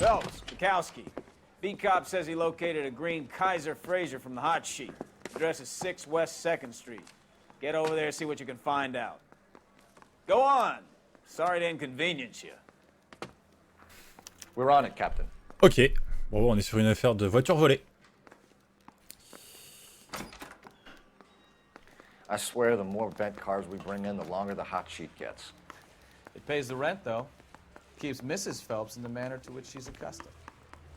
Phelps, Bukowski. B-Cop says he located a green Kaiser Fraser from the hot sheet. Address is 6 West 2nd Street. Get over there, see what you can find out. Go on. Sorry to inconvenience you. We're on it, Captain. Ok. Bon, on est sur une affaire de voiture volée. I swear the more bent cars we bring in, the longer the hot sheet gets. It pays the rent, though. Keeps Mrs. Phelps in the manner to which she's accustomed.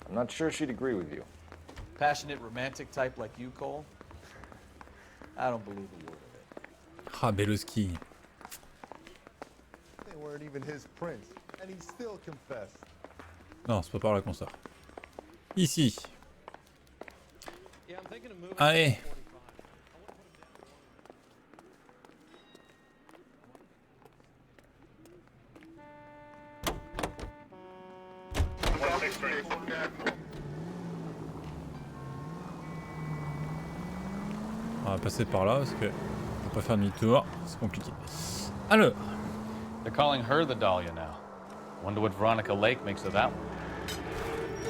I'm not sure she'd agree with you. Passionate, romantic type like you, Cole? I don't believe a word of it. Ah, Beloski. They weren't even his prints, and he still confessed. Non, c'est pas par là qu'on sort. Ici. Allez. On va passer par là parce que on peut pas faire demi-tour, c'est compliqué. Alors. They're calling her the Dahlia now. Wonder what Veronica Lake makes of that one.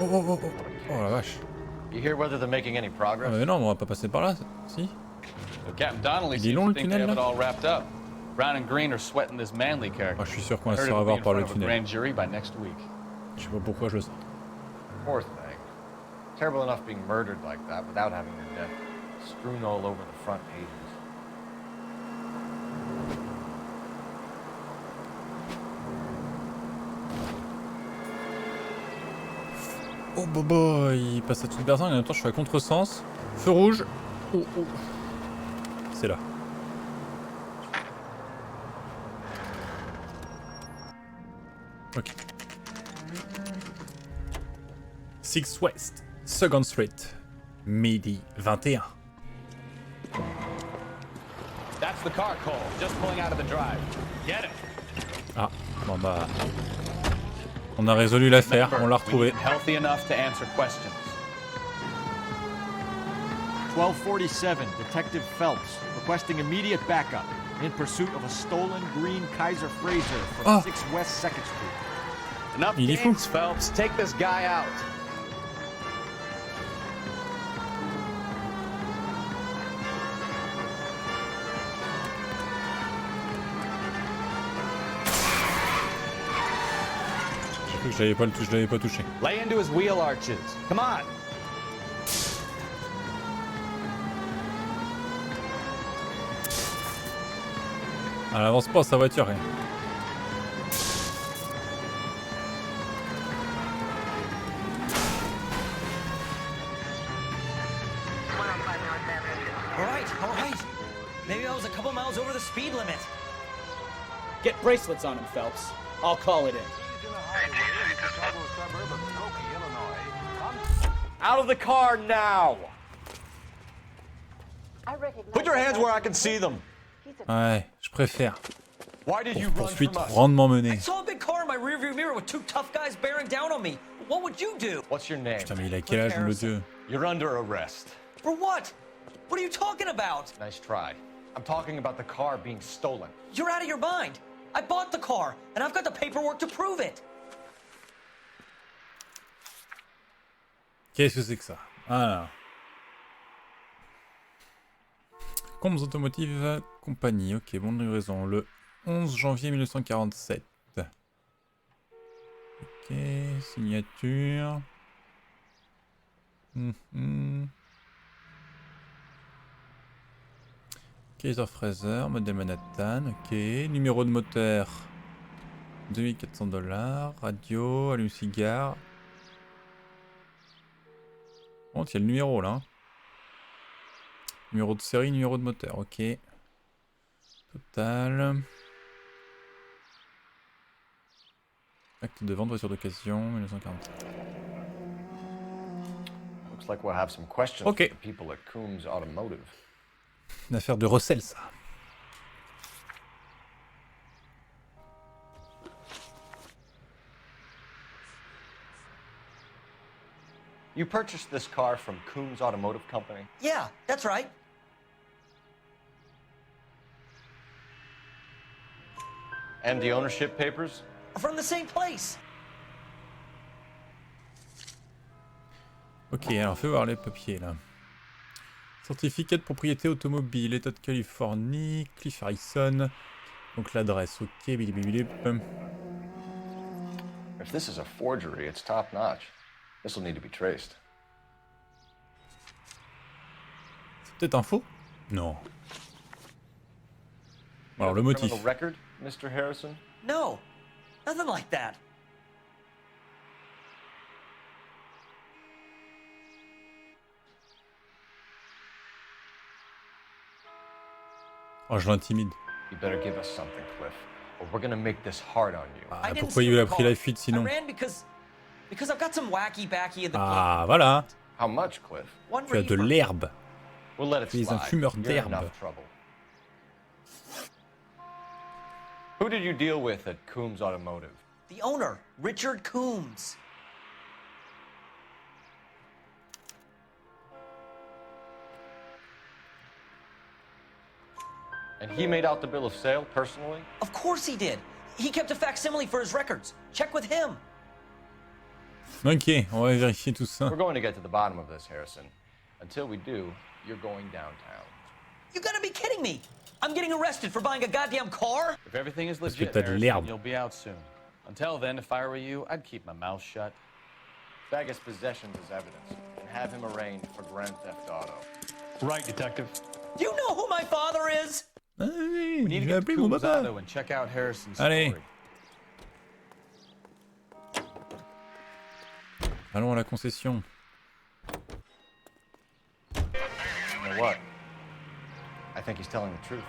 Oh oh oh oh. Oh la vache. You hear whether they're making any Ah progress? mais non, on va pas passer par là, si. So Captain Donnelly Il est seems long, to le think they tunnel, have it là? all wrapped up. Brown and Green are sweating this Manley character. Ah, je suis sûr qu'on I va se heard faire it'll be avoir in par front le of a tunnel. grand jury by next week. Je sais pas pourquoi je le sens. Poor thing. Terrible enough being murdered like that without having her death strewn all over the front pages. Oh bobo, il passe à toute personne et en même temps je suis à contresens. Feu rouge. Oh oh. C'est là. Ok. 6 West, 2nd Street, midi 21. That's the car, Cole. Just pulling out of the drive. Get it. Ah, bon bah... On a résolu l'affaire, on l'a retrouvé. Healthy enough to answer questions. 1247, Detective Phelps, requesting immediate backup in pursuit of a stolen green Kaiser Fraser from 6 West 2nd Street. Enough Il est fou. games, Phelps. Take this guy out. Je l'avais pas touché. Lay into his wheel arches. Come on. Elle avance pas sa voiture. Hein. All right. Maybe I was a couple miles over the speed limit. Get bracelets on him, Phelps. I'll call it in. Out of the car now! Put your hands where I can see them. Ouais, je préfère. Why did you Pour run poursuite from us? rendement I menée. saw a big car in my rearview mirror with 2 tough guys bearing down on me. What would you do? What's your name? Putain mais il a quel âge le dieu? You're under arrest. For what? What are you talking about? Nice try. I'm talking about the car being stolen. You're out of your mind. I bought the car, and I've got the paperwork to prove it. Qu'est-ce que c'est que ça? Alors. Combes Automotive Compagnie. Ok, bon de livraison. Le 11 janvier 1947. Ok, signature. Kaiser Fraser, modèle Manhattan. Ok, numéro de moteur. 2400 $. Radio, allume-cigare. Bon, il y a le numéro là. Numéro de série, numéro de moteur, ok. Total. Acte de vente, voiture d'occasion, 1940. Looks like we'll have some questions Okay. for the people at Coombs Automotive. Une affaire de recel, ça. You purchased this car from Coombs Automotive Company? Yeah, that's right. And the ownership papers? From the same place. Ok, alors fais voir les papiers là. Certificat de propriété automobile, État de Californie, Cliff Harrison. Donc l'adresse, ok, bilibilib. If this is a forgery, it's top notch. This will need to be traced. C'est peut-être un faux? Non. Alors le You have a motif. criminal record, Mr. Harrison? No, nothing like that. Oh, je l'intimide. You better give us something, Cliff, or we're gonna make this hard on you. Ah, I didn't pourquoi steal il a the pris car. la fuite sinon? I ran because I've got some wacky backy in the Ah, voilà. How much, Cliff? One Tu as de reefer. l'herbe. We'll let it Tu es un slide. fumeur You're in d'herbe. enough trouble. Who did you deal with at Coombs Automotive? The owner, Richard Coombs. And he made out the bill of sale personally? Of course he did. He kept a facsimile for his records. Check with him. Ok, on va vérifier tout ça. We're going to get to the bottom of this, Harrison. Until we do, you're going downtown. You gotta be kidding me. I'm getting arrested for buying a goddamn car? If everything is que legit, t'as de Harrison, l'herbe. you'll be out soon. Until then, if I were you, I'd keep my mouth shut. Bag his possessions as evidence and have him arraigned for grand theft auto. Right, detective. Do you know who my father is? Ah, oui, We need je to vais get to appeler mon Coombs papa. Auto and check out Harrison's Allez. story. Allons à la concession. You know what? I think he's telling the truth.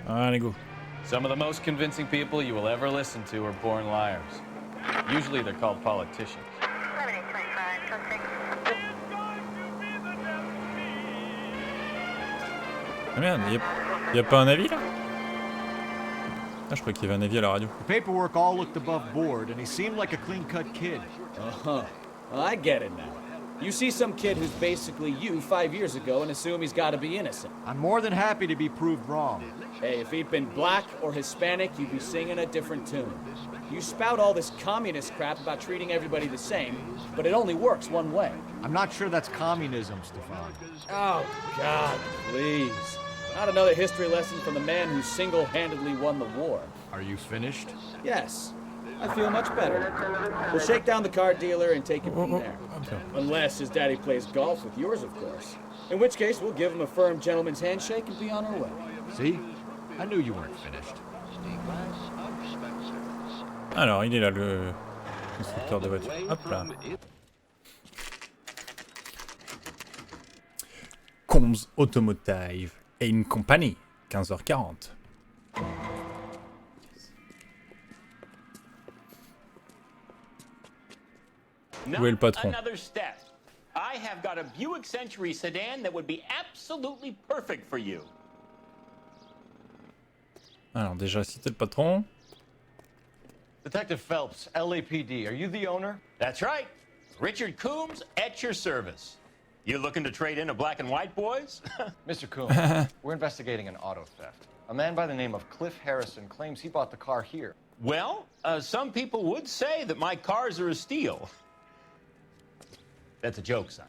Allez, go. Some of the most convincing people you will ever listen to are born liars. Usually they're called politicians. Ah merde, y a pas un avis là? Ah, je crois qu'il y avait un avis à la radio. The paperwork all looked above board, and he seemed like a clean-cut kid. Well, I get it now. You see some kid who's basically you 5 years ago and assume he's got to be innocent. I'm more than happy to be proved wrong. Hey, if he'd been black or Hispanic, you'd be singing a different tune. You spout all this communist crap about treating everybody the same, but it only works one way. I'm not sure that's communism, Stefan. Oh, God, please. Not another history lesson from the man who single-handedly won the war. Are you finished? Yes, I feel much better. We'll shake down the car dealer and take it from there. Unless his daddy plays golf with yours, of course. In which case, we'll give him a firm gentleman's handshake and be on our way. See? I knew you weren't finished. Alors, il est là, le constructeur de voiture. Hop là. Combs Automotive et une compagnie. 15h40. Où est le patron? Another step. I have got a Buick Century sedan that would be absolutely perfect for you. Alors déjà, citer le patron. Detective Phelps, LAPD, are you the owner? That's right. Richard Coombs at your service. You looking to trade in a black and white, boys? Mr. Coombs, we're investigating an auto theft. A man by the name of Cliff Harrison claims he bought the car here. Well, some people would say that my cars are a steal. That's a joke, son.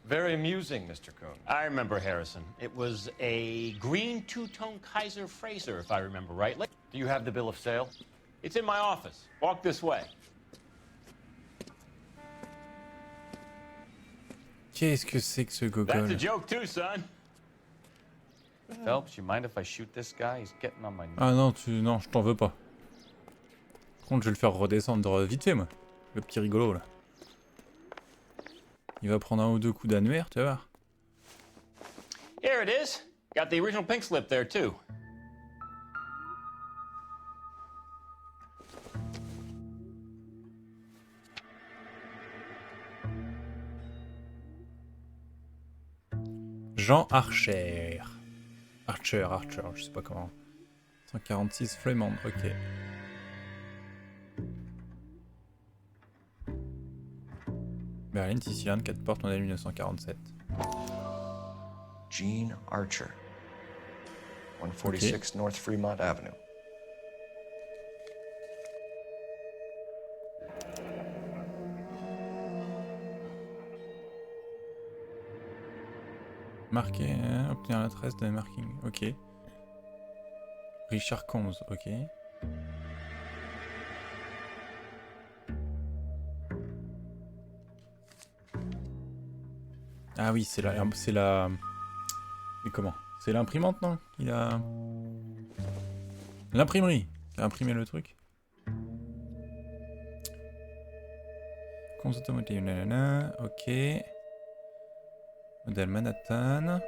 Very amusing, Mr. Coombs. I remember Harrison. It was a green two-tone Kaiser Frazer, if I remember rightly. Do you have the bill of sale? It's in my office. Walk this way. Qu'est-ce que c'est que ce gogol? That's a joke too, son. Phelps, you mind if I shoot this guy? He's getting on my nerves. Ah non, non, je t'en veux pas. Par contre, je vais le faire redescendre vite fait, moi. Le petit rigolo, là. Il va prendre un ou deux coups d'annuaire, tu vas voir. Here it is. Got the original pink slip there, too. Jean Archer. Archer, je sais pas comment. 146 Flamand, ok. Berlin, Sicilienne, 4 portes, modèle 1947. Gene Archer, 146 North Fremont Avenue. Marquer, obtenir l'adresse de marking. Ok. Richard Combs, ok. Ah oui, c'est la... Mais comment? C'est l'imprimante, non? Il a... L'imprimerie qui a imprimé le truc. Combs automotive, nanana, ok. Modèle Manhattan.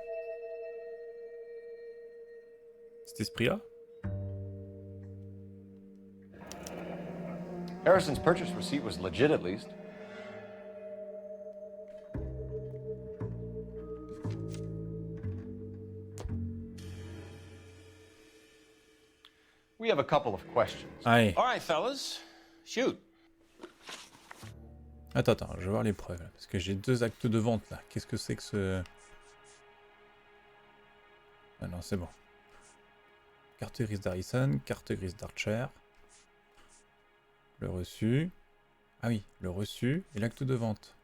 Cet esprit-là? Harrison's purchase receipt was legit at least. We have a couple of questions. Allez. All right, fellas. Shoot. Attends, je vais voir les preuves. Là, parce que j'ai 2 actes de vente là. Qu'est-ce que c'est que ce... Ah non, c'est bon. Carte grise d'Harrison, carte grise d'Archer. Le reçu. Ah oui, le reçu et l'acte de vente.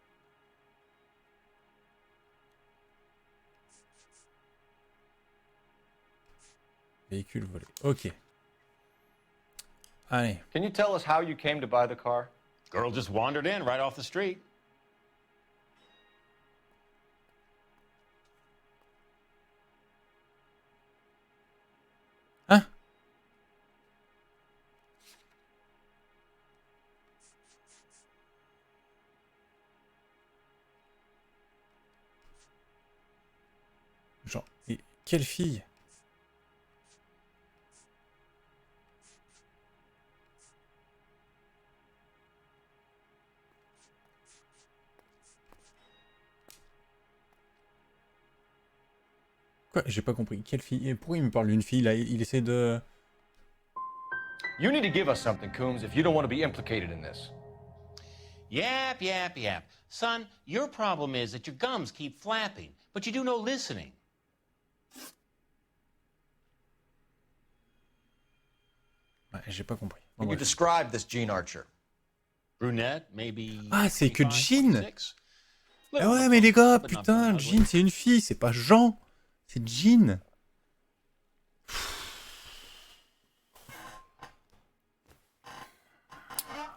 Véhicule volé. Ok. Allez. Can you tell us how you came to buy the car? Girl just wandered in right off the street. Hein? Genre, et quelle fille? Quoi? J'ai pas compris. Quelle fille? Et pourquoi il me parle d'une fille là? Il essaie de... You need to give us something, Coombs, if you don't want to be implicated in this. Yap, yap, yap. Son, your problem is that your gums keep flapping, but you do no listening. Ouais, j'ai pas compris. Bon, Can you bref. describe this Gene Archer? Brunette, maybe. Ah, c'est que 25, Jean. 26. Ah ouais, mais les gars, But not putain, ugly. Jean, c'est une fille, c'est pas Jean. C'est Jean.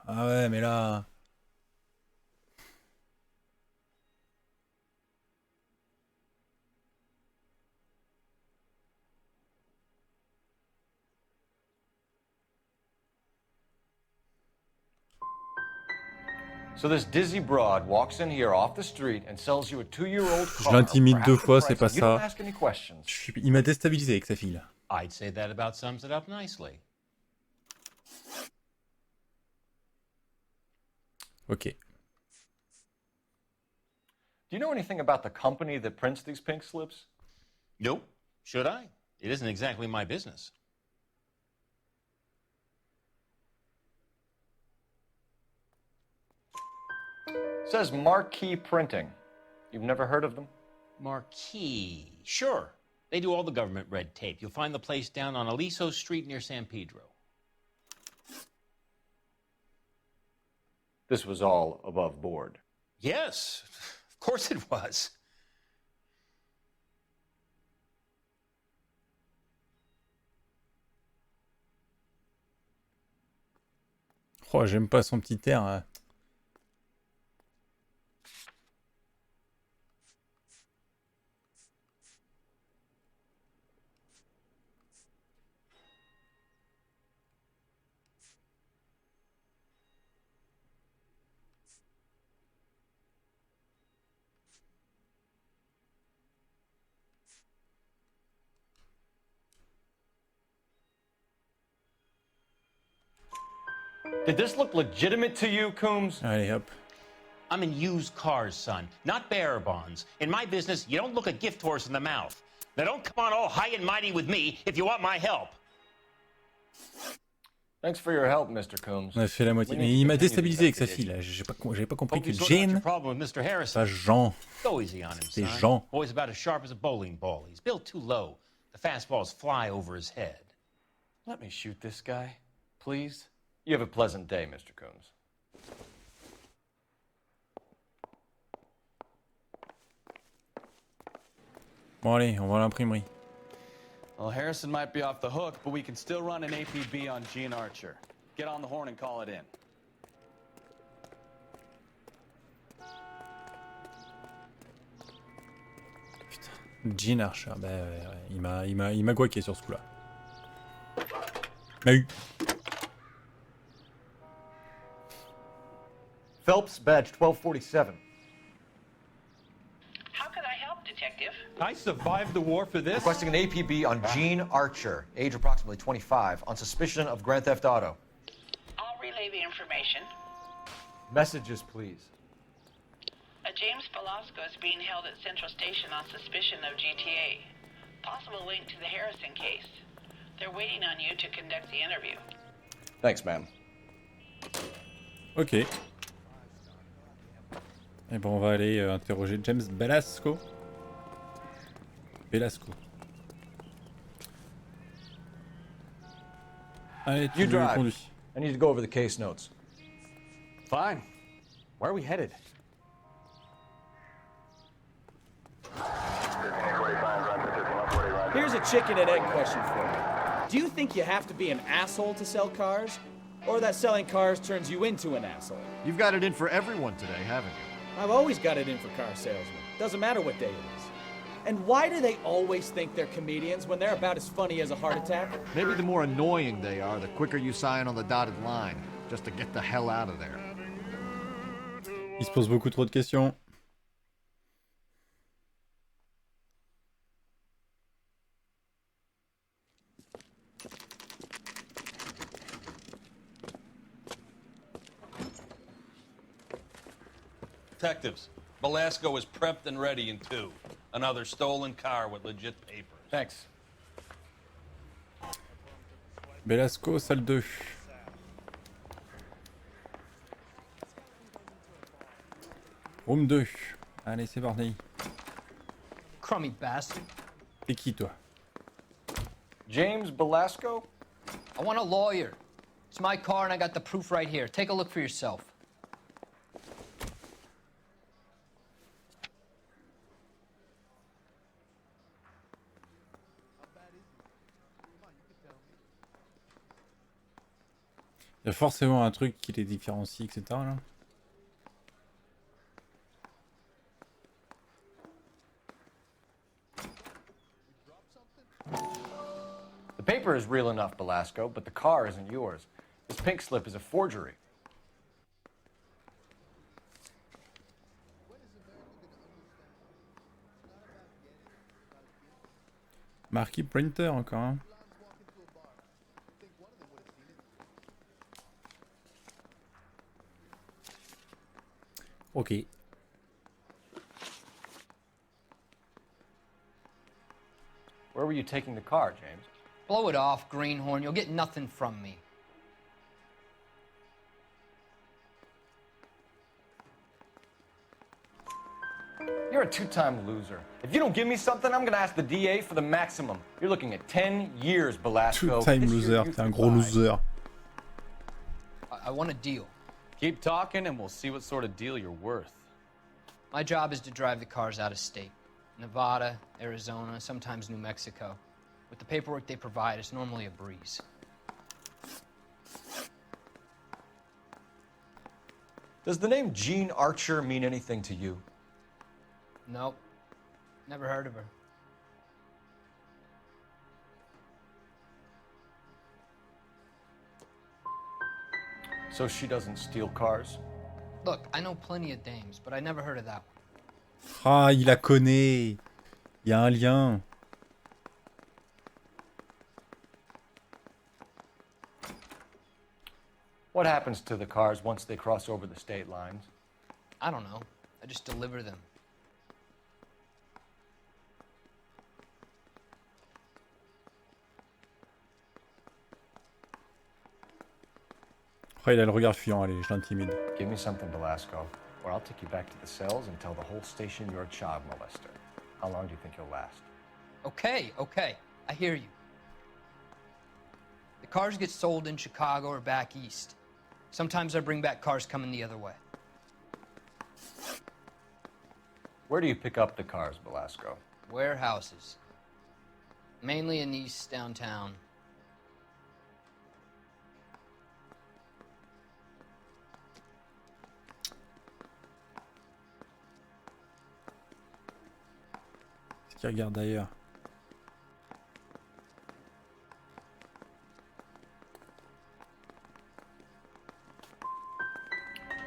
Ah ouais, mais là... So this dizzy broad walks in here off the street and sells you a 2-year-old Je car. l'intimide for 2 half the fois, c'est price, pas and you don't ça. ask any questions. Il m'a déstabilisé avec sa fille là. I'd say that about sums it up nicely. Ok. Do you know anything about the company that prints these pink slips? Nope. Should I? It isn't exactly my business. It says Marquee Printing. You've never heard of them? Marquis. Sure. They do all the government red tape. You'll find the place down on Aliso Street near San Pedro. This was all above board. Yes, of course it was. Oh, j'aime pas son petit air. Hein. Did this look legitimate to you, Coombs? Allez, hop. I'm in used cars, son, not bearer bonds. In my business, you don't look a gift horse in the mouth. Now don't come on all high and mighty with me if you want my help. Thanks for your help, Mr. Coombs. On a fait la moitié. Mais il m'a déstabilisé avec sa fille là. J'avais pas compris Hope que you sorted out your Jane, problem with Mr. Harrison. pas Jean. Go easy on him, C'est son. Jean. Boy's about as sharp as a bowling ball. He's built too low. The fastballs fly over his head. Let me shoot this guy, please. You have a pleasant day, Mr. Coombs. Bon allez, on va à l'imprimerie. Well, Harrison might be off the hook, but we can still run an APB on Gene Archer. Get on the horn and call it in. Gene Archer, bah ouais, il m'a guaqué sur ce coup-là. Il m'a eu. Phelps, badge 1247. How can I help, Detective? I survived the war for this. Requesting an APB on Gene Archer, age approximately 25, on suspicion of Grand Theft Auto. I'll relay the information. Messages, please. A James Velasco is being held at Central Station on suspicion of GTA. Possible link to the Harrison case. They're waiting on you to conduct the interview. Thanks, ma'am. Ok. Et bon, on va aller interroger James Velasco. Allez, tu conduis. I need to go over the case notes. Fine. Where are we headed? Here's a chicken and egg question for you. Do you think you have to be an asshole to sell cars? Or that selling cars turns you into an asshole? You've got it in for everyone today, haven't you? I've always got it in for car salesmen. Doesn't matter what day it is. And why do they always think they're comedians when they're about as funny as a heart attack? Maybe the more annoying they are, the quicker you sign on the dotted line, just to get the hell out of there. Il se pose beaucoup trop de questions. Detectives, Velasco is prepped and ready in 2. Another stolen car with legit papers. Thanks. Velasco, salle 2. Room 2. Allez, c'est parti. Crummy bastard. T'es qui, toi? James Velasco? I want a lawyer. It's my car and I got the proof right here. Take a look for yourself. Il y a forcément un truc qui les différencie, etc. là. The paper is real enough, Velasco, but the car isn't yours. This pink slip is a forgery. Marquis printer encore, hein. Ok. Where were you taking the car, James? Blow it off, greenhorn. You'll get nothing from me. You're a two-time loser. If you don't give me something, I'm gonna ask the DA for the maximum. You're looking at 10 years, Velasco. Two-time loser, t'es un gros loser. I want a deal. Keep talking and we'll see what sort of deal you're worth. My job is to drive the cars out of state. Nevada, Arizona, sometimes New Mexico. With the paperwork they provide, it's normally a breeze. Does the name Gene Archer mean anything to you? Nope. Never heard of her. So she doesn't steal cars? Look, I know plenty of dames, but I never heard of that one. Ah, il la connaît. Il y a un lien. What happens to the cars once they cross over the state lines? I don't know. I just deliver them. Oh, il a le regard fuyant, allez, je l'intimide. Give me something, Velasco, or I'll take you back to the cells and tell the whole station you're a child molester. How long do you think you'll last? Okay, I hear you. The cars get sold in Chicago or back east. Sometimes I bring back cars coming the other way. Where do you pick up the cars, Velasco? warehouses. Mainly in East downtown. Est-ce qu'il regarde ailleurs?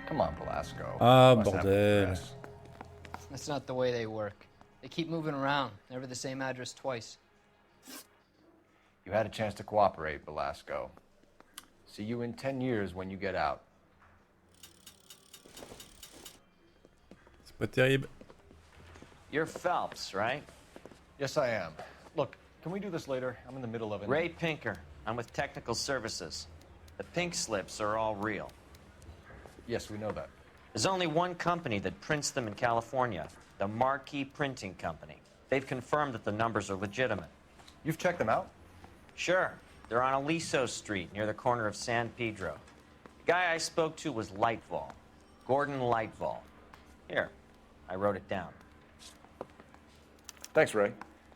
Come on, Velasco. Ah, Must have the bordel. address. That's not the way they work. They keep moving around, never the same address twice. You had a chance to cooperate, Velasco. See you in 10 years when you get out. C'est pas terrible. You're Phelps, right? Yes, I am. Look, can we do this later? I'm in the middle of it. Ray Pinker. I'm with Technical Services. The pink slips are all real. Yes, we know that. There's only one company that prints them in California, the Marquee Printing Company. They've confirmed that the numbers are legitimate. You've checked them out? Sure. They're on Aliso Street, near the corner of San Pedro. The guy I spoke to was Lightval. Gordon Lightval. Here, I wrote it down. Thanks, Ray.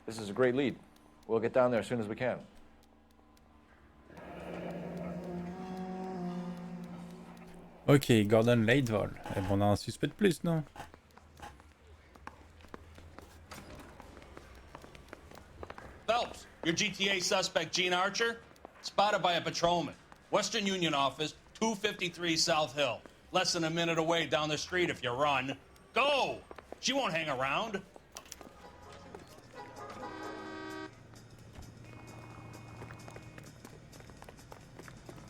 This is a great lead. We'll get down there as soon as we can. Ok, Gordon Lightval. Eh ben, on a un suspect de plus, non? Phelps, your GTA suspect, Gene Archer, spotted by a patrolman. Western Union office, 253 South Hill. Less than a minute away down the street if you run. Go! She won't hang around.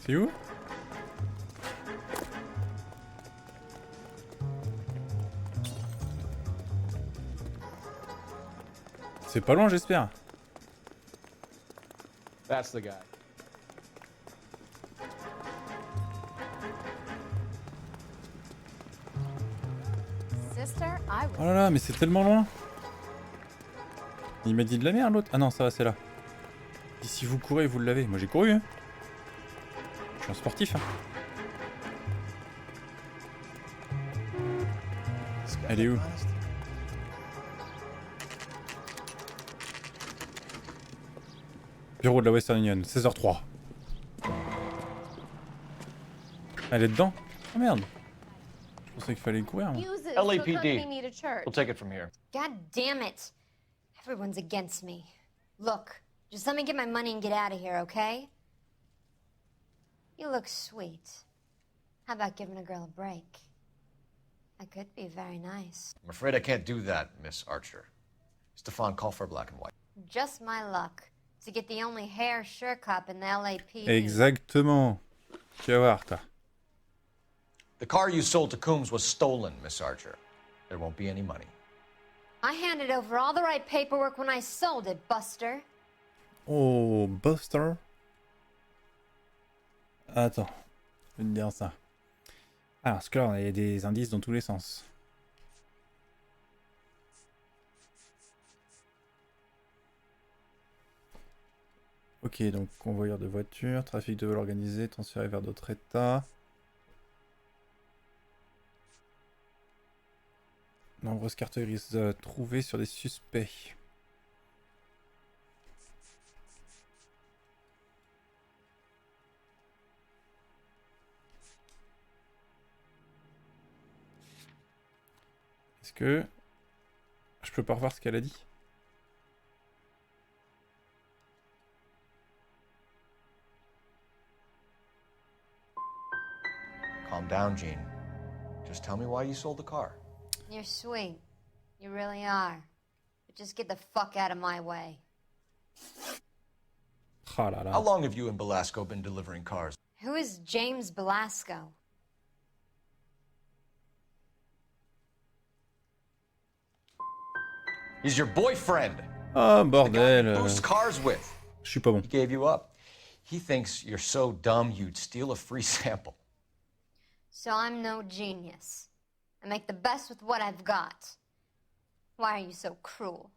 C'est où? C'est pas loin, j'espère. That's the guy. Sister, I Oh là là, mais c'est tellement loin. Il m'a dit de la merde, l'autre. Ah non, ça va, c'est là. Et si vous courez, vous l'avez. Moi, j'ai couru, hein. Je suis un sportif, hein. Elle est où? Bureau de la Western Union, 16h03. Elle est dedans? Oh merde. Je pensais qu'il fallait courir. Moi. use it LAPD. to accompany me to church. We'll take it from here. God damn it. Everyone's against me. Look, just let me get my money and get out of here, okay? You look sweet. How about giving a girl a break? I could be very nice. I'm afraid I can't do that, Miss Archer. Stefan, call for black and white. Just my luck to get the only hair sure cop in the LAPD. Exactement. Tu vas voir, toi. The car you sold to Coombs was stolen, Miss Archer. There won't be any money. I handed over all the right paperwork when I sold it, Buster. Oh, Buster. Attends. Je vais te dire ça. Alors, parce que là, il y a des indices dans tous les sens. Ok, donc convoyeur de voitures, trafic de vol organisé, transféré vers d'autres états. Nombreuses cartes grises trouvées sur des suspects. Est-ce que je peux pas revoir ce qu'elle a dit? Calm down, Gene. Just tell me why you sold the car. You're sweet. You really are. But just get the fuck out of my way. Ah là là. How long have you and Belasco been delivering cars? Who is James Belasco? He's your boyfriend. Ah, The guy bordel. you boost cars with. Je suis pas bon. He gave you up. He thinks you're so dumb you'd steal a free sample. So I'm no genius. I make the best with what I've got. Why are you so cruel?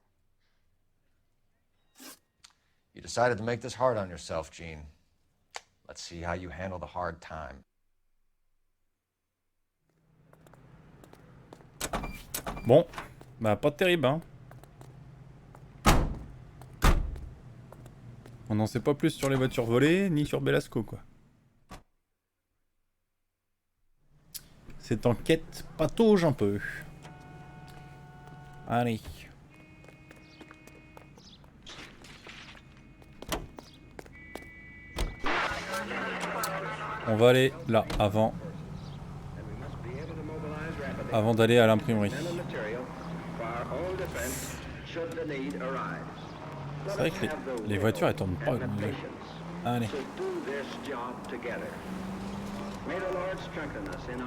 You decided to make this hard on yourself, Gene. Let's see how you handle the hard time. Bon, bah pas terrible, hein. On n'en sait pas plus sur les voitures volées, ni sur Belasco, quoi. Cette enquête patauge un peu. Allez. On va aller là, avant d'aller à l'imprimerie. C'est vrai que les voitures elles tournent pas. Allez.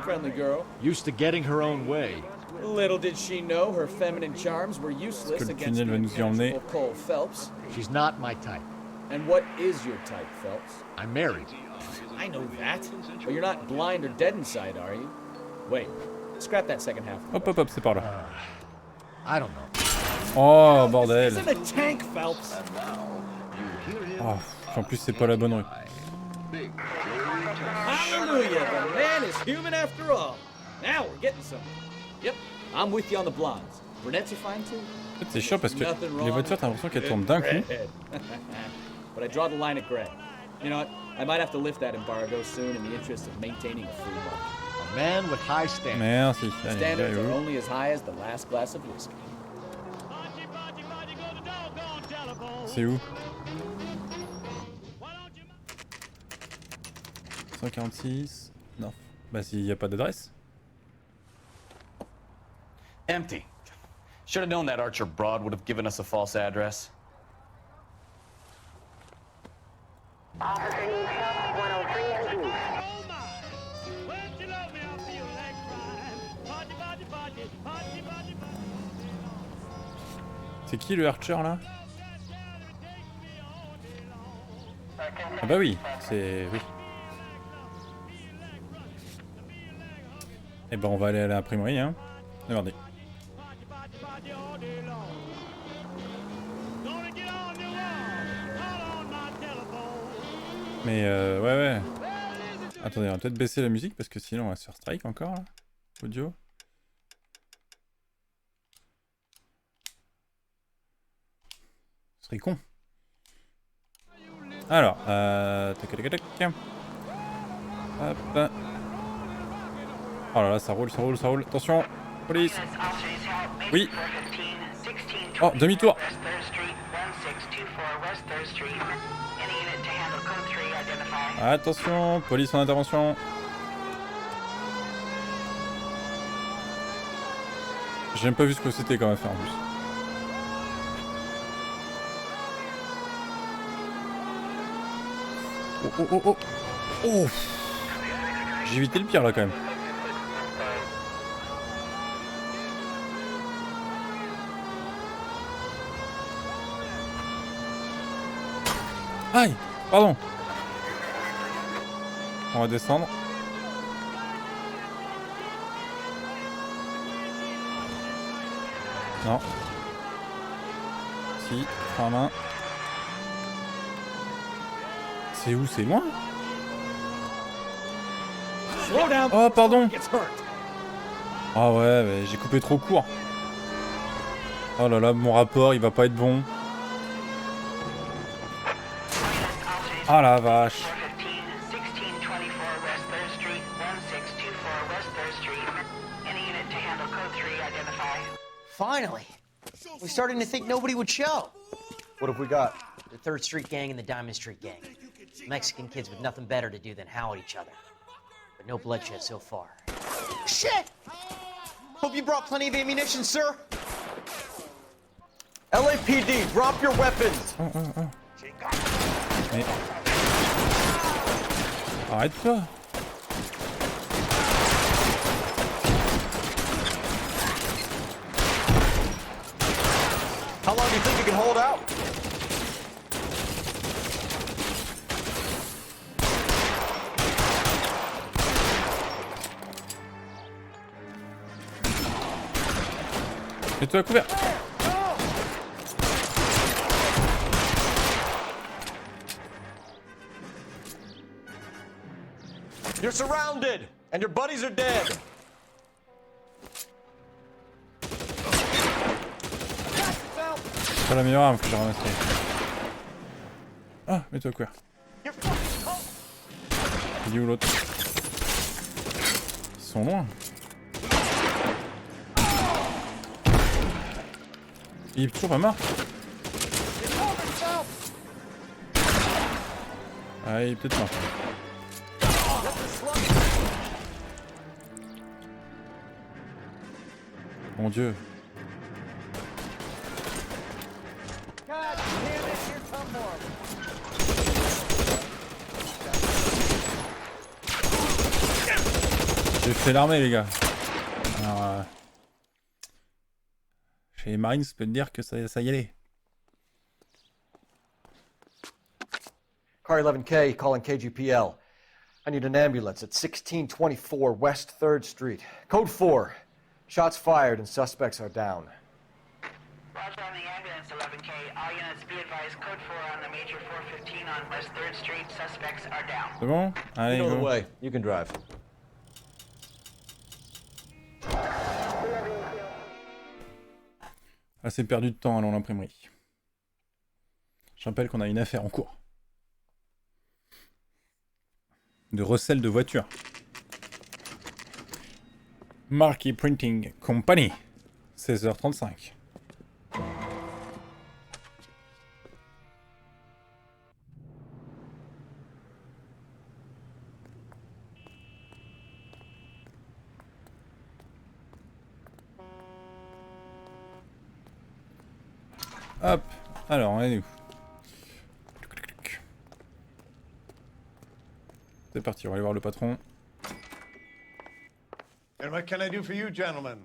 Friendly girl. Used to getting her own way. Little did she know her feminine charms were useless against the intangible Cole Phelps. She's not my type. And what is your type, Phelps? I'm married. I know that. But you're not blind or dead inside, are you? Wait. Scrap that second half. Hop hop hop, c'est par là. I don't know. Oh bordel. This isn't a tank, Phelps. Oh, en plus c'est pas la bonne rue. Hallelujah, the man is human after all. Now we're getting somewhere. Yep, I'm with you on the blondes. Brunettes are fine too. En fait c'est chiant parce que les voitures t'as l'impression qu'elles tournent d'un coup. But I draw the line at gray. You know what? I might have to lift that embargo soon in the interest of maintaining a free market. A man with high standards. Merci. Allez, Standards are only as high as the last glass of whiskey. C'est où? 146. Non. Bah s'il n'y a pas d'adresse. Empty. Should have known that Archer broad would have given us a false address. C'est qui le Archer là? Ah bah oui, c'est... oui. Eh ben on va aller à l'imprimerie hein. Regardez. Mais ouais. Attendez, on va peut-être baisser la musique parce que sinon on va se faire strike encore là. Audio. Ce serait con. Alors, tac. Hop. Oh là là, ça roule. Attention, police. Oui. Oh, demi-tour. Attention, police en intervention. J'ai même pas vu ce que c'était comme affaire en plus. Oh. J'ai évité le pire là quand même. Aïe, pardon. On va descendre. Non. Si, frein à main. C'est où? C'est loin? Oh pardon. Ah ouais, mais j'ai coupé trop court. Oh là là, mon rapport il va pas être bon. Ah la vache. Finally! We're starting to think nobody would show. What have we got? The 3rd Street Gang and the Diamond Street Gang. Mexican kids with nothing better to do than howl at each other. But no bloodshed so far. Shit! Hope you brought plenty of ammunition, sir. LAPD, drop your weapons! Mais... arrête-toi. How long do you think you can hold out? Mets-toi à couvert. You're surrounded, and your buddies are dead. C'est pas la meilleure arme que j'ai ramassée. Ah, mets-toi couvert. Il est où l'autre? Ils sont loin. Il est toujours pas mort. Ah, il est peut-être mort. Mon Dieu. J'ai fait l'armée, les gars. Alors, chez les Marines, je peux te dire que ça y allait. Car 11K, calling KGPL. I need an ambulance at 1624 West 3rd Street. Code 4. Shots fired and suspects are down. Roger on the ambulance, 11K. All units be advised, code 4 on the major 415 on West 3rd Street. Suspects are down. C'est bon? Allez, You know the go. way. You can drive. Assez perdu de temps allons à l'imprimerie. Je rappelle qu'on a une affaire en cours. De recel de voiture. Marquee Printing Company. 16h35. Hop, alors on est où? C'est parti, on va aller voir le patron. And what can I do for you, gentlemen?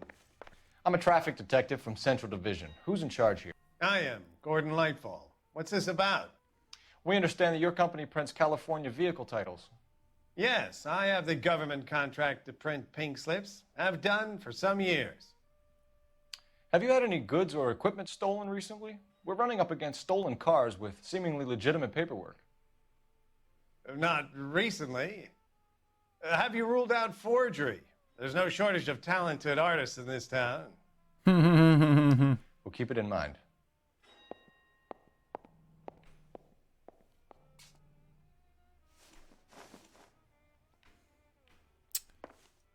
I'm a traffic detective from Central Division. Who's in charge here? I am, Gordon Lightfall. What's this about? We understand that your company prints California vehicle titles. Yes, I have the government contract to print pink slips. Have done for some years. Have you had any goods or equipment stolen recently? We're running up against stolen cars with seemingly legitimate paperwork. Not recently. Have you ruled out forgery? There's no shortage of talented artists in this town. We'll keep it in mind.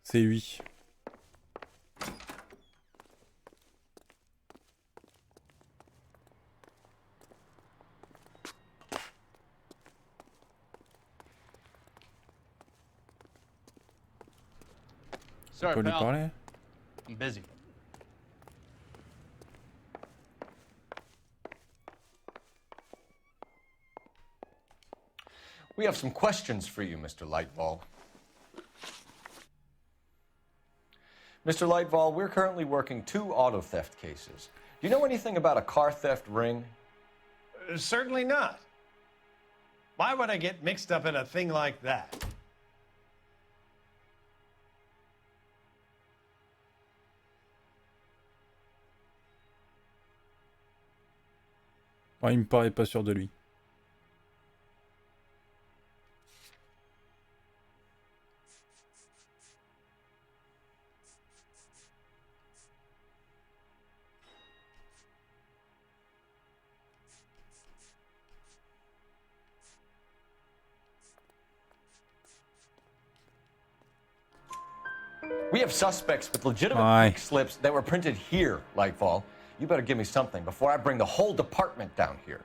C'est lui. Sorry, Pas lui pal. parler? I'm busy. We have some questions for you, Mr. Lightfall. Mr. Lightfall, we're currently working 2 auto theft cases. Do you know anything about a car theft ring? Certainly not. Why would I get mixed up in a thing like that? Ouais, il me paraît pas sûr de lui. We have suspects with legitimate Aye. pink slips that were printed here, Lightfall. You better give me something before I bring the whole department down here.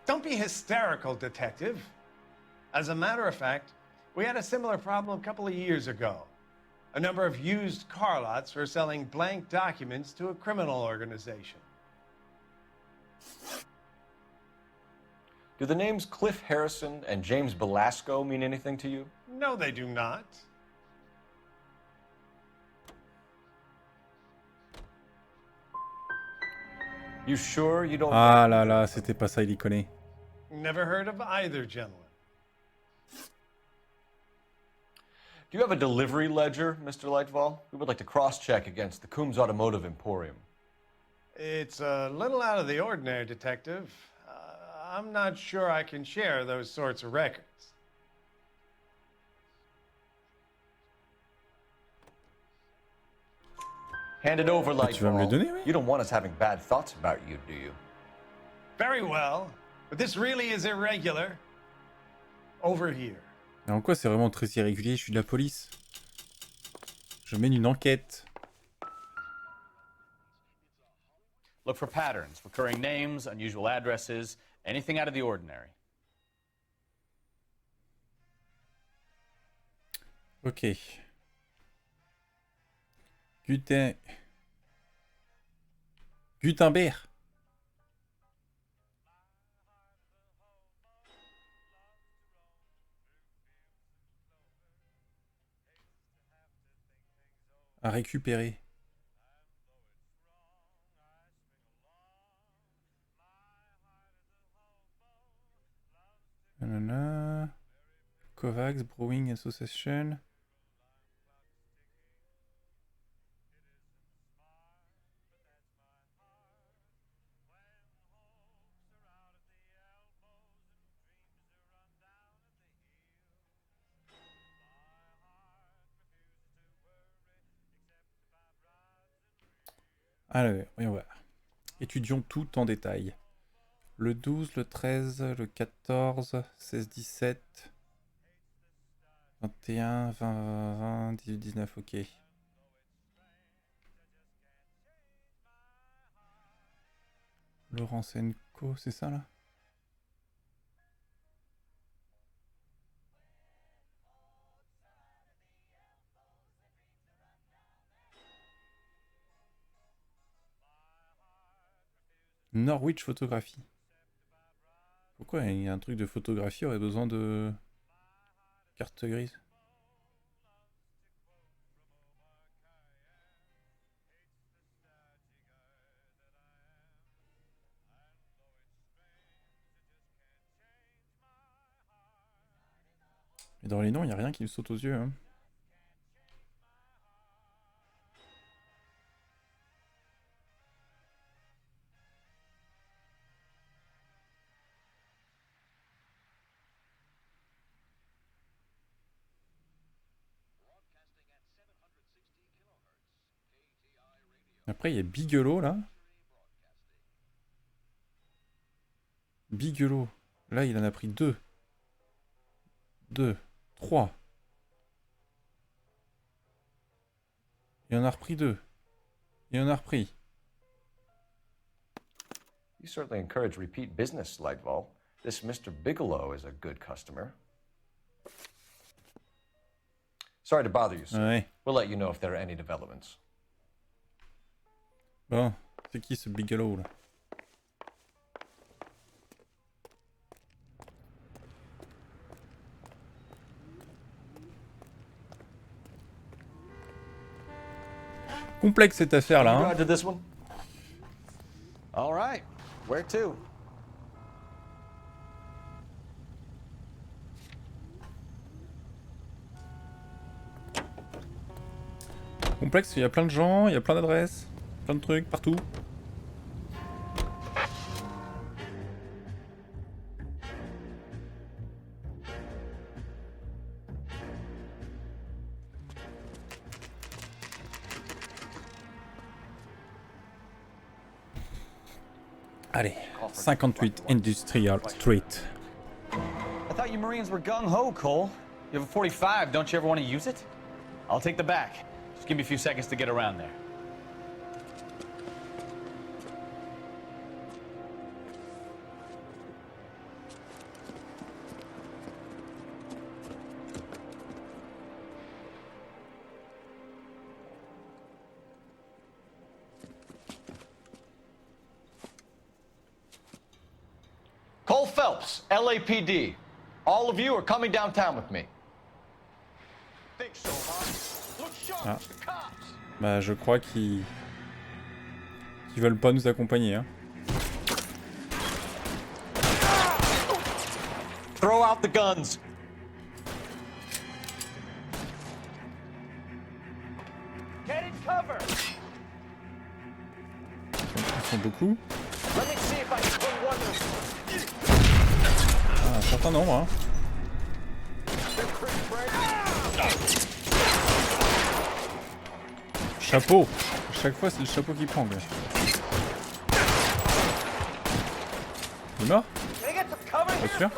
Don't be hysterical, Detective. As a matter of fact, we had a similar problem a couple of years ago. A number of used car lots were selling blank documents to a criminal organization. Do the names Cliff Harrison and James Belasco mean anything to you? No, they do not. You sure you don't... Ah là là, c'était pas ça, il y connaît. Never heard of either gentleman. Do you have a delivery ledger, Mr. Lightfall? We would like to cross-check against the Coombs Automotive Emporium. It's a little out of the ordinary, Detective. I'm not sure I can share those sorts of records. Hand it over, Ah, tu vas me le Lightfall. donner, oui? You don't want us having bad thoughts about you, do you? Very well, but this really is irregular. over here. Et en quoi c'est vraiment très irrégulier? Je suis de la police. Je mène une enquête. Look for patterns, recurring names, unusual addresses, anything out of the ordinary. Ok. Gutenberg. À récupérer. Nanana. Kovacs Brewing Association. Alors, voyons voir. Étudions tout en détail. Le 12, le 13, le 14, 16, 17, 21, 20, 20, 18, 19, ok. Laurent Senko, c'est ça là? Norwich photographie. Pourquoi il y a un truc de photographie aurait besoin de carte grise? Mais dans les noms, il n'y a rien qui me saute aux yeux. Hein. Après, il y a Bigelow, là. Bigelow. Là, il en a pris 2. 2. 3. Il en a repris 2. Il en a repris. You certainly encourage repeat business, Lightval. This Mr. Bigelow is a good customer. Sorry to bother you, sir. Ouais. We'll let you know if there are any developments. Bon, c'est qui ce Bigelow, là? Complexe cette affaire là. Hein. All right. Where to? Complexe, il y a plein de gens, il y a plein d'adresses, plein de trucs partout. Allez, 58 Industrial Street. I thought you Marines were gung-ho, Cole. You have a 45, don't you ever want to use it? I'll take the back. Just give me a few seconds to get around there. Cole Phelps, LAPD. All of you are coming downtown with me. Ah. Bah je crois qu'ils veulent pas nous accompagner hein. Throw out the guns. Ils sont beaucoup. Ah, un certain nombre hein. Chapeau. À chaque fois c'est le chapeau qui prend quoi. Il est mort? Pas sûr.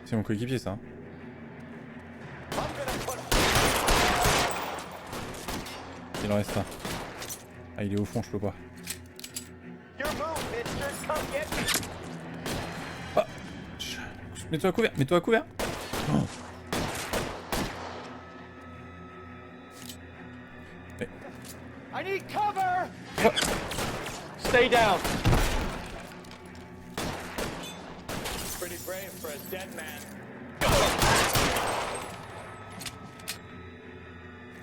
C'est mon coéquipier ça. Il en reste un. Ah il est au fond, je peux pas. Ah. Mets-toi à couvert, mets-toi à couvert. Oh. I need cover! Stay down. Pretty brave for a dead man.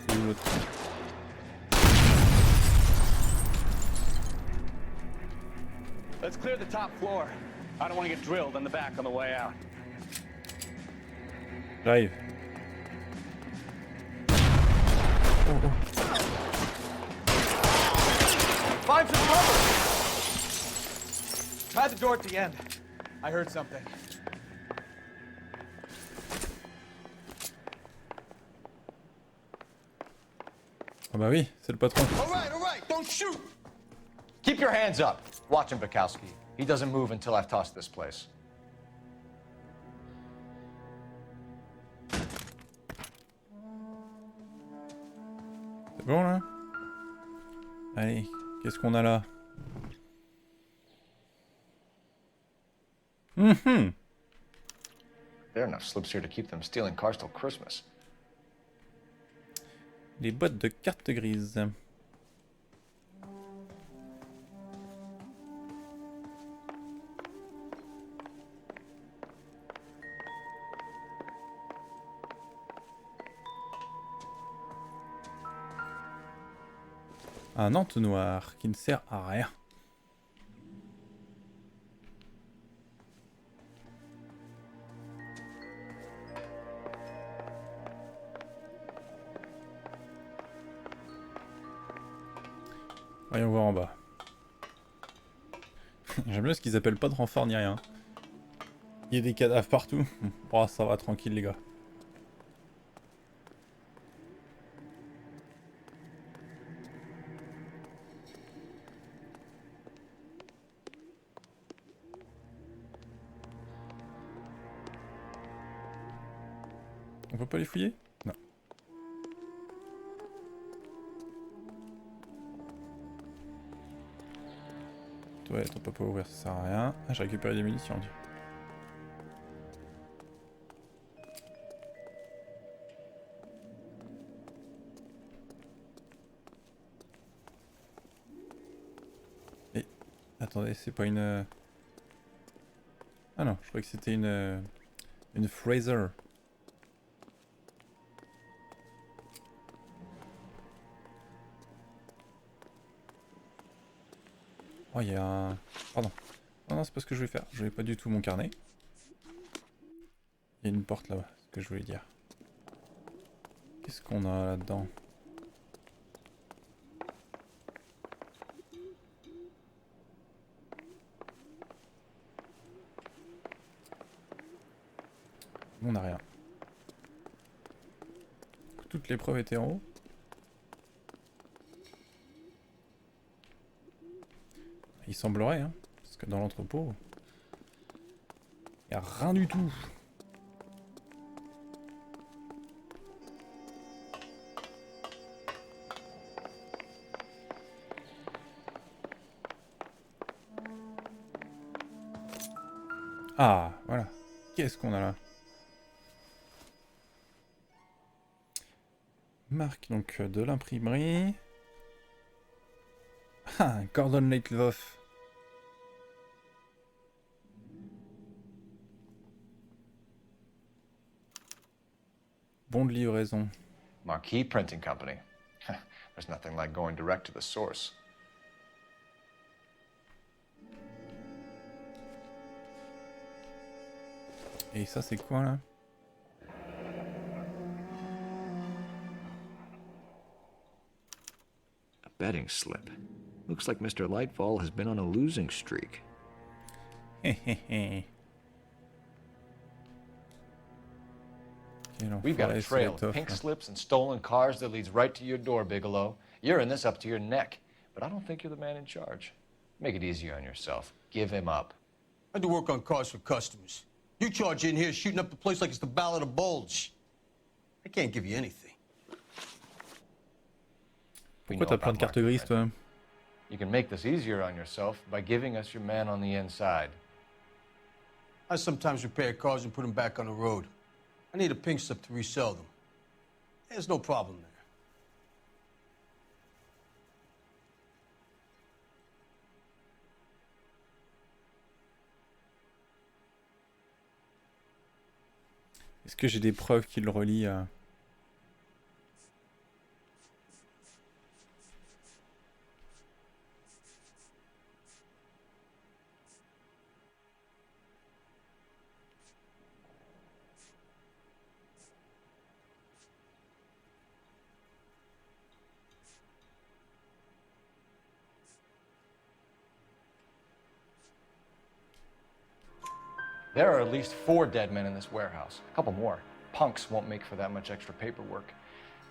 C'est où l'autre? Let's clear the top floor. I don't want to get drilled in the back on the way out. J'arrive. Oh, oh. Find some cover! Try the door at the end. I heard something. Ah bah oui, c'est le patron. All right, don't shoot! Keep your hands up. Watch him, Bukowski. He doesn't move until I've tossed this place. C'est bon là? Allez, qu'est-ce qu'on a là? There are enough slips here to keep them stealing cars till Christmas. Les boîtes de cartes grises. Un entonnoir qui ne sert à rien. Voyons voir en bas. J'aime bien ce qu'ils appellent pas de renfort ni rien. Il y a des cadavres partout. Oh, ça va tranquille les gars. On peut pas les fouiller? Non. Toilette, on peut pas ouvrir, ça sert à rien. Ah, j'ai récupéré des munitions. Et attendez, c'est pas une... Ah non, je croyais que c'était une Fraser. Oh, il y a un... Pardon. Non, non, c'est pas ce que je voulais faire. Je voulais pas du tout mon carnet. Il y a une porte là-bas, c'est ce que je voulais dire. Qu'est-ce qu'on a là-dedans? On n'a rien. Toutes les preuves étaient en haut. Il semblerait, hein, parce que dans l'entrepôt, il n'y a rien du tout. Ah, voilà. Qu'est-ce qu'on a là? Marque donc de l'imprimerie. Ah, Gordon Leitloff. Bon de livraison. Marquis Printing Company. There's nothing like going direct to the source. Et ça, c'est quoi là? A betting slip. Looks like Mr. Lightfall has been on a losing streak. We've got a trail of pink slips and stolen cars that leads right to your door, Bigelow. You're in this up to your neck, but I don't think you're the man in charge. Make it easier on yourself. Give him up. I do work on cars for customers. You charge in here shooting up the place like it's the Ballad of Bulge. I can't give you anything. Pourquoi t'as plein de cartes grises, toi? You can make this easier on yourself by giving us your man on the inside. I sometimes repair cars and put them back on the road. I need a pink slip to resell them. There's no problem there. Est-ce que j'ai des preuves qui le relient à... There are at least 4 dead men in this warehouse. A couple more. Punks won't make for that much extra paperwork.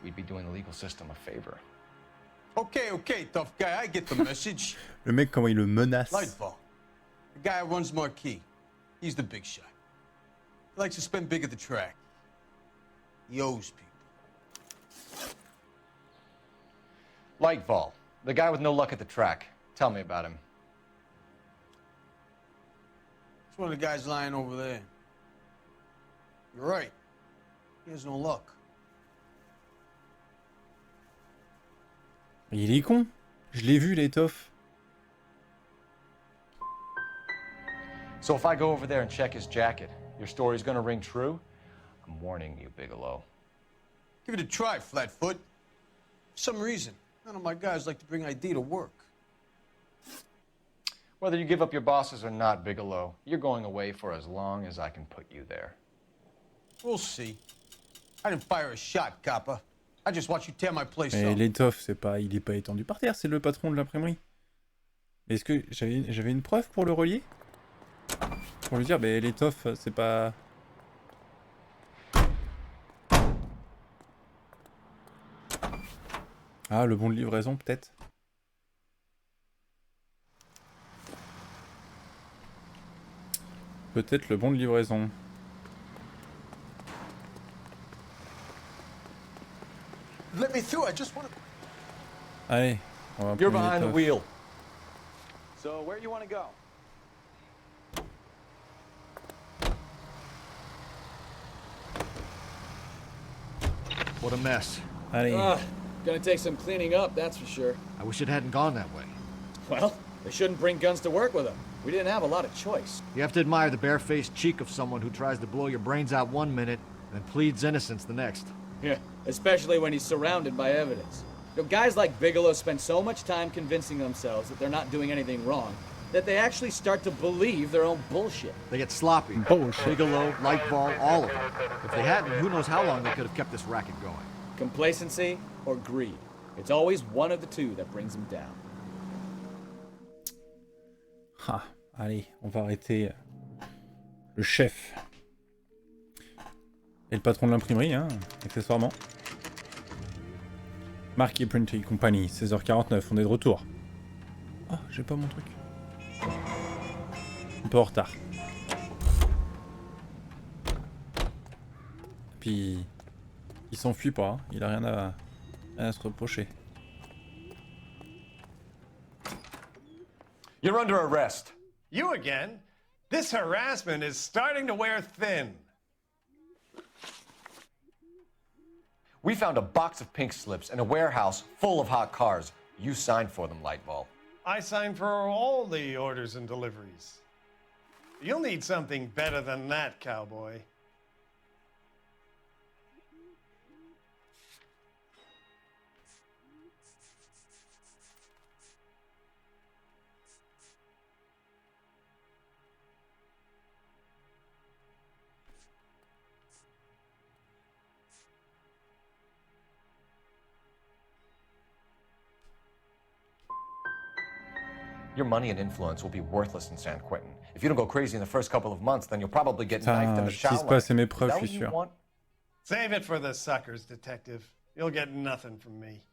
We'd be doing the legal system a favor. Okay, tough guy, I get the message. Le mec, comment il le menace. Lightfall. The guy who runs Marquis. He's the big shot. He likes to spend big at the track. He owes people. Lightfall, the guy with no luck at the track. Tell me about him. It's one of the guys lying over there. You're right. He has no luck. Il est con. Je l'ai vu, l'étoffe. So if I go over there and check his jacket, your story's gonna ring true? I'm warning you, Bigelow. Give it a try, Flatfoot. For some reason, none of my guys like to bring ID to work. Whether you give up your bosses or not, Bigelow, you're going away for as long as I can put you there. We'll see. I didn't fire a shot, copper. I just watch you tear my place Mais up. l'étoffe, c'est pas, il est pas étendu par terre, c'est le patron de l'imprimerie. Est-ce que j'avais une preuve pour le relier? Pour lui dire, ben l'étoffe, c'est pas... Ah, le bon de livraison, peut-être. Peut-être le bon de livraison. Let me through, I just want to... Allez, on va You're prendre behind the l'étoffe. wheel. So, where you want to go? What a mess. Allez. Gonna take some cleaning up, that's for sure. I wish it hadn't gone that way. Well, they shouldn't bring guns to work with them. We didn't have a lot of choice. You have to admire the barefaced cheek of someone who tries to blow your brains out one minute and then pleads innocence the next. Yeah, especially when he's surrounded by evidence. You know, guys like Bigelow spend so much time convincing themselves that they're not doing anything wrong that they actually start to believe their own bullshit. They get sloppy. Bullshit. Bigelow, Lightball, all of them. If they hadn't, who knows how long they could have kept this racket going. Complacency or greed. It's always one of the two that brings them down. Ah, allez, on va arrêter le chef. Et le patron de l'imprimerie, hein, accessoirement. Marquis Printing Company, 16h49, on est de retour. Oh, j'ai pas mon truc. Un peu en retard. Puis, il s'enfuit pas, hein. Il a rien à se reprocher. You're under arrest. You again? This harassment is starting to wear thin. We found a box of pink slips in a warehouse full of hot cars. You signed for them, Lightball. I signed for all the orders and deliveries. You'll need something better than that, cowboy. Your money and influence will be worthless in San Quentin. If you don't go crazy in the first couple of months, then you'll probably get knifed in the Putain, shower. pas, c'est mes Is preuves, that je what suis you sûr. want? Save it for the suckers, detective. You'll get nothing from me.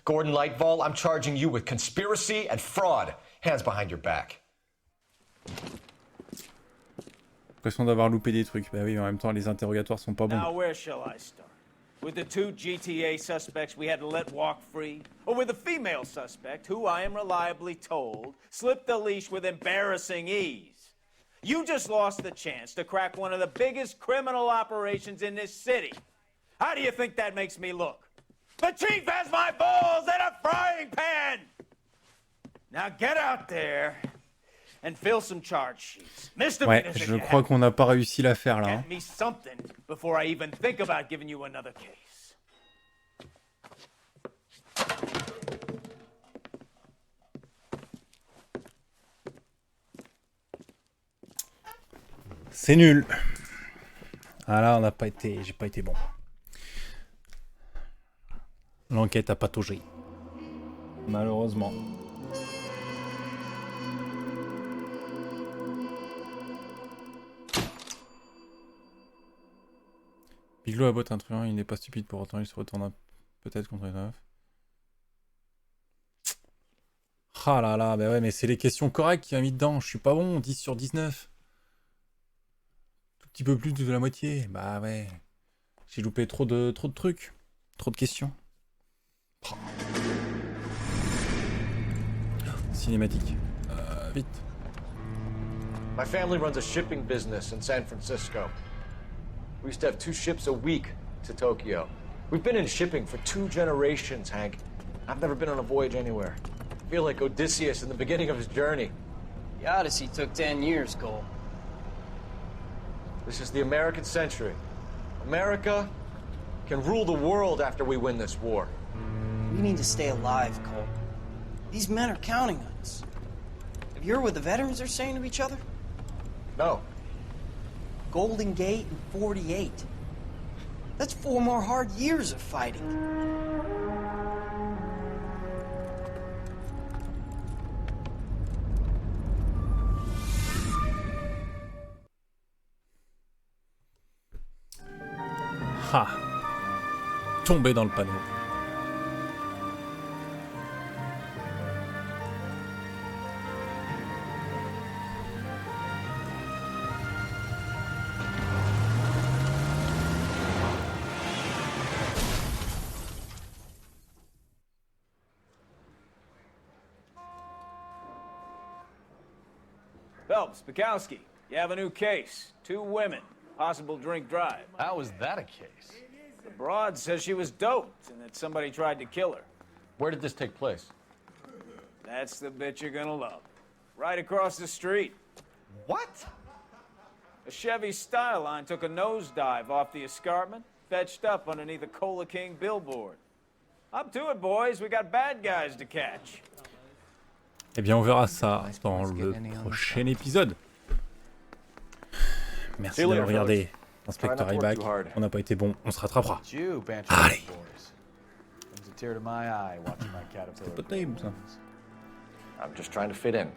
Gordon Lightball, I'm charging you with conspiracy and fraud. Hands behind your back. L'impression d'avoir loupé des trucs. Bah oui, mais en même temps, les interrogatoires sont pas bons. Now, where shall I start? With the 2 GTA suspects we had to let walk free? Or with the female suspect, who I am reliably told, slipped the leash with embarrassing ease? You just lost the chance to crack one of the biggest criminal operations in this city. How do you think that makes me look? The chief has my balls in a frying pan! Now get out there and fill some charge sheets. Ouais, je crois qu'on n'a pas réussi l'affaire là. Get me something before I even think about giving you another case. C'est nul. Ah là, on n'a pas été, j'ai pas été bon. L'enquête a pataugé. Malheureusement. Bigelow abote un truand, il n'est pas stupide pour autant, il se retourne peut-être contre les neufs. Ah là là, bah ouais, mais c'est les questions correctes qu'il a mis dedans, je suis pas bon, 10 sur 19. Tout petit peu plus de la moitié, bah ouais. J'ai loupé trop de trucs, trop de questions. Oh. Cinématique. Vite. My family runs a shipping business in San Francisco. We used to have 2 ships a week to Tokyo. We've been in shipping for 2 generations, Hank. I've never been on a voyage anywhere. I feel like Odysseus in the beginning of his journey. The Odyssey took 10 years, Cole. This is the American century. America can rule the world after we win this war. We need to stay alive, Cole. These men are counting on us. Have you heard what the veterans are saying to each other? No. Golden Gate and 48. That's 4 more hard years of fighting. Ha! Tombé dans le panneau. Phelps, Bukowski, you have a new case. 2 women, possible drink drive. How is that a case? The broad says she was doped and that somebody tried to kill her. Where did this take place? That's the bit you're gonna love. Right across the street. What? A Chevy Styline took a nosedive off the escarpment, fetched up underneath a Cola King billboard. Up to it, boys. We got bad guys to catch. Eh bien, on verra ça dans le prochain épisode. Merci d'avoir regardé Inspecteur Rybak. On n'a pas été bon, on se rattrapera. Allez. C'est pas terrible ça. I'm just trying to fit in.